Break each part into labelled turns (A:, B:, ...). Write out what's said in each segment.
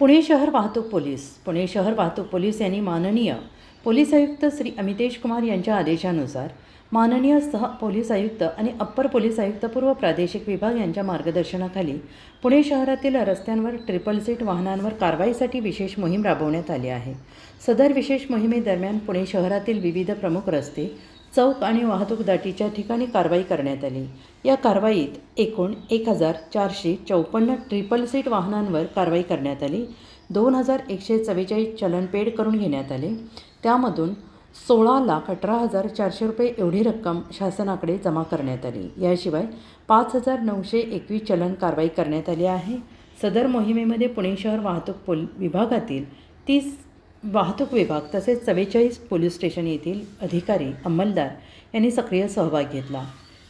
A: पुणे शहर वाहतूक पोलीस यांनी माननीय पोलीस आयुक्त श्री अमितेश कुमार यांच्या आदेशानुसार माननीय सह पोलीस आयुक्त आणि अप्पर पोलीस आयुक्त पूर्व प्रादेशिक विभाग यांच्या मार्गदर्शनाखाली पुणे शहरातील रस्त्यांवर ट्रिपल सीट वाहनांवर कारवाईसाठी विशेष मोहीम राबवण्यात आली आहे। सदर विशेष मोहिमेदरम्यान पुणे शहरातील विविध प्रमुख रस्ते, चौक आणि वाहतूक दाटीच्या ठिकाणी कारवाई करण्यात आली। या कारवाईत एकूण 1454 ट्रिपल सीट वाहनांवर कारवाई करण्यात आली। 2144 चलन पेड करून घेण्यात आले। त्यामधून 16,18,400 रुपये एवढी रक्कम शासनाकडे जमा करण्यात आली। याशिवाय 5,921 चलन कारवाई करण्यात आली आहे। सदर मोहिमेमध्ये पुणे शहर वाहतूक विभागातील 30 वाहतूक विभाग तसेच 44 पोलीस स्टेशन येथील अधिकारी अंमलदार यांनी सक्रिय सहभाग घेतला।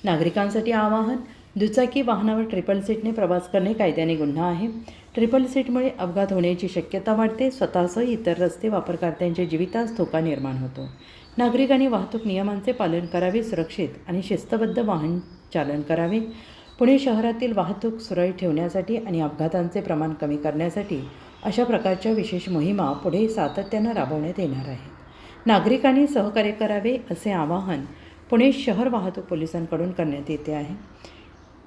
A: नागरिकांसाठी आवाहन: दुचाकी वाहनावर ट्रिपल सीटने प्रवास करणे कायद्याने गुन्हा आहे। ट्रिपल सीटमुळे अपघात होण्याची शक्यता वाढते। स्वतःसह इतर रस्ते वापरकर्त्यांच्या जीवितास धोका निर्माण होतो। नागरिकांनी वाहतूक नियमांचे पालन करावे, सुरक्षित आणि शिस्तबद्ध वाहन चालन करावे। पुणे शहरातील वाहतूक सुरळीत ठेवण्यासाठी आणि अपघातांचे प्रमाण कमी करण्यासाठी अशा प्रकारच्या विशेष मोहिमा पुढे सातत्याने राबवण्यात येणार आहेत। नागरिकांनी सहकार्य करावे असे आवाहन पुणे शहर वाहतूक पोलिसांकडून करण्यात येते आहे।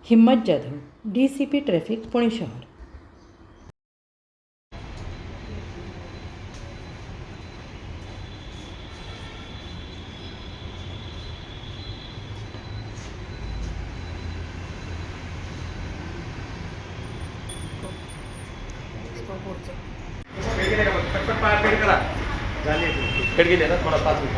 A: हिम्मत जाधव, DCP ट्रॅफिक, पुणे शहर।
B: पेड गेले ना थोडा 5 मिनिट